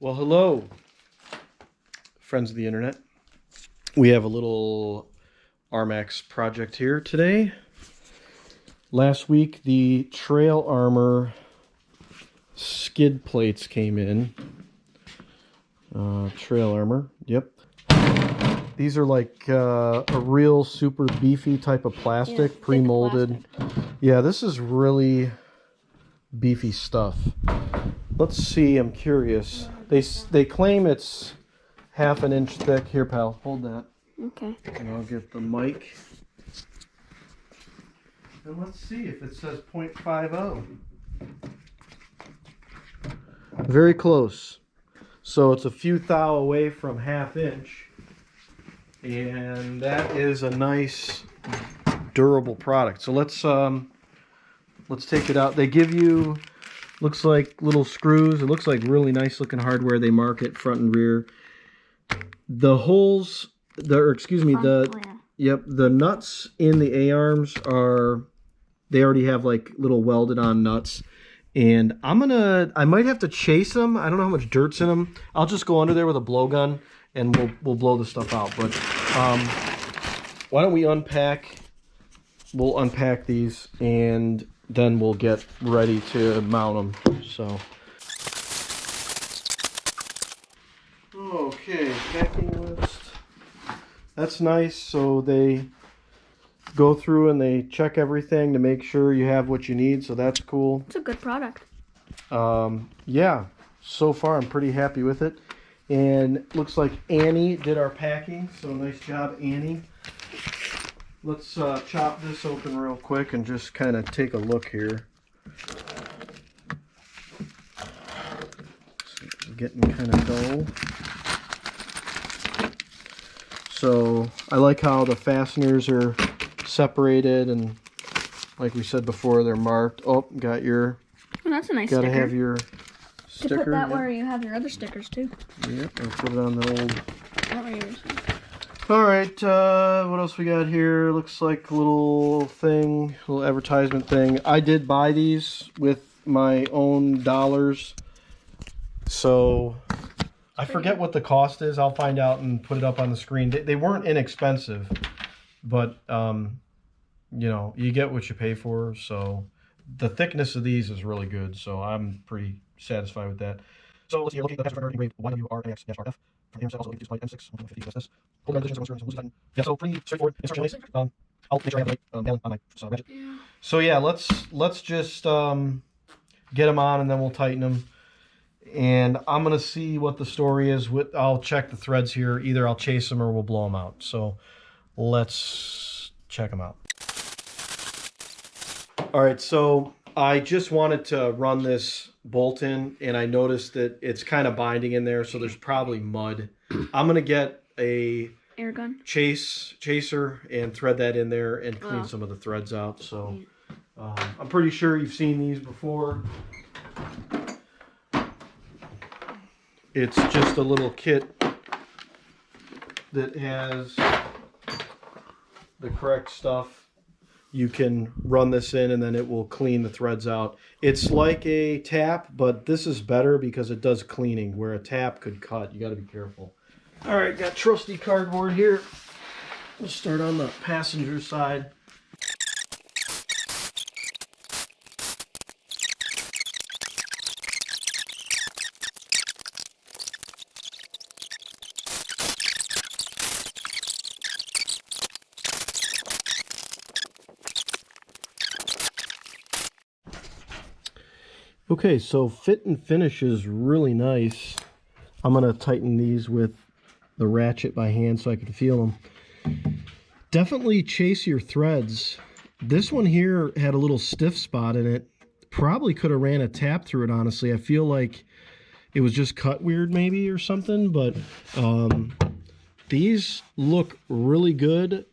Well, hello, friends of the internet. We have a little RMAX project here today. Last week, the trail armor skid plates came in. Trail armor, yep. These are like a real super beefy type of plastic, yeah, pre-molded. Yeah, this is really beefy stuff. Let's see, I'm curious. They claim it's half an inch thick. Here, pal, hold that. Okay. And I'll get the mic. And let's see if it says 0.50. Very close. So it's a few thou away from half inch. And that is a nice durable product. So let's take it out. They give you, looks like little screws. It looks like really nice looking hardware. They mark it front and rear. The holes, the nuts in the A-arms they already have like little welded on nuts. And I might have to chase them. I don't know how much dirt's in them. I'll just go under there with a blowgun and we'll blow the stuff out. But why don't we unpack? We'll unpack these and then we'll get ready to mount them. So. Okay, packing list. That's nice. So they go through and they check everything to make sure you have what you need. So that's cool. It's a good product. Yeah, so far I'm pretty happy with it. And looks like Annie did our packing. So nice job, Annie. Let's chop this open real quick and just kind of take a look here. It's getting kind of dull. So I like how the fasteners are separated and like we said before, they're marked. Oh, got your... Oh, that's a nice sticker. Gotta have your sticker. To put that where you have your other stickers too. Yep, I'll put it on the old... Oh, Alright, what else we got here? Looks like a little advertisement thing. I did buy these with my own dollars. So, I forget what the cost is. I'll find out and put it up on the screen. They weren't inexpensive, but, you know, you get what you pay for. So, the thickness of these is really good. So, I'm pretty satisfied with that. So, let's see here. Locate the passenger engraved YWRMAX-RF. From the M7, also located M6, 150 SS. Hold the resistance, yeah, so pretty straightforward instruction list. I'll make sure I have the right balance on my ratchet. Yeah. So yeah, let's just get them on and then we'll tighten them. And I'm gonna see what the story is. I'll check the threads here. Either I'll chase them or we'll blow them out. So let's check them out. All right, so I just wanted to run this bolt in and I noticed that it's kind of binding in there, so there's probably mud. I'm gonna get a air gun chaser and thread that in there and clean some of the threads out. So I'm pretty sure you've seen these before. It's just a little kit that has the correct stuff. You can run this in and then it will clean the threads out. It's like a tap, but this is better because it does cleaning, where a tap could cut. You got to be careful. All right, got trusty cardboard here. We'll start on the passenger side. Okay, so fit and finish is really nice. I'm going to tighten these with the ratchet by hand so I can feel them. Definitely chase your threads. This one here had a little stiff spot in it. Probably could have ran a tap through it, honestly. I feel like it was just cut weird maybe or something, but these look really good.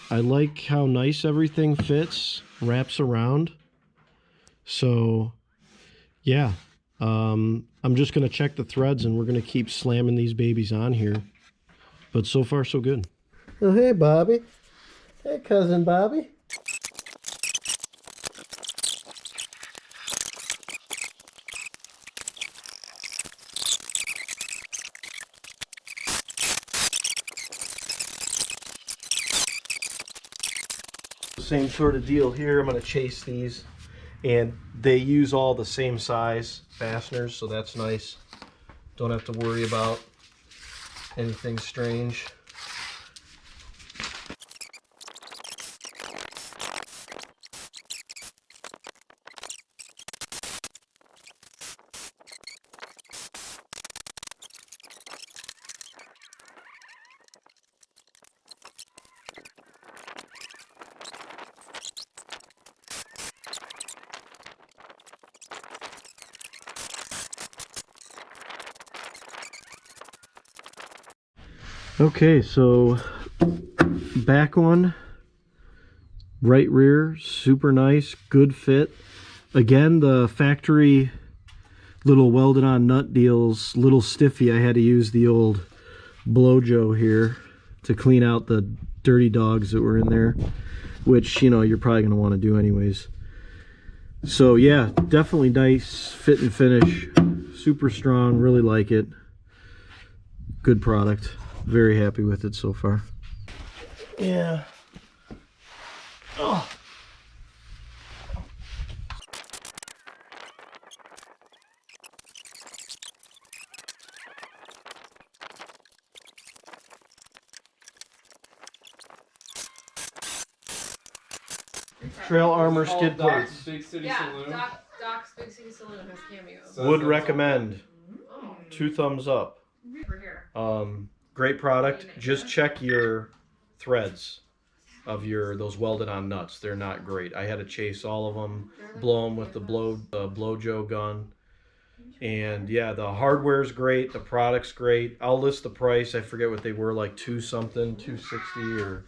I like how nice everything fits, wraps around. So... yeah, I'm just going to check the threads and we're going to keep slamming these babies on here. But so far, so good. Oh, hey, Bobby. Hey, cousin Bobby. Same sort of deal here. I'm going to chase these, and they use all the same size fasteners, so that's nice. Don't have to worry about anything strange. Okay, so back one, right rear, super nice, good fit. Again, the factory little welded on nut deals, little stiffy. I had to use the old Blow-Joe here to clean out the dirty dogs that were in there, which, you know, you're probably going to want to do anyways. So yeah, definitely nice fit and finish, super strong, really like it. Good product. Very happy with it so far. Yeah. Oh. Trail Armor skid plates. Big City Saloon. Doc's Big City Saloon has cameos. Would recommend. 2 thumbs up. Over here. Great product. Just check your threads of those welded on nuts. They're not great. I had to chase all of them, blow them with the Blow-Joe gun. And yeah, the hardware's great, the product's great. I'll list the price. I forget what they were, like 2 something, 260 or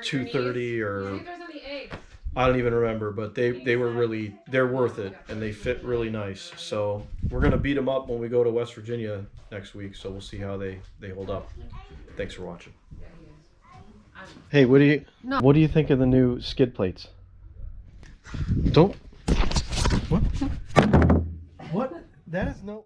230 or I think there's any eggs. I don't even remember, but they're worth it, and they fit really nice. So we're gonna beat them up when we go to West Virginia next week. So we'll see how they hold up. Thanks for watching. Hey, what do you think of the new skid plates? Don't. What? What? That is no.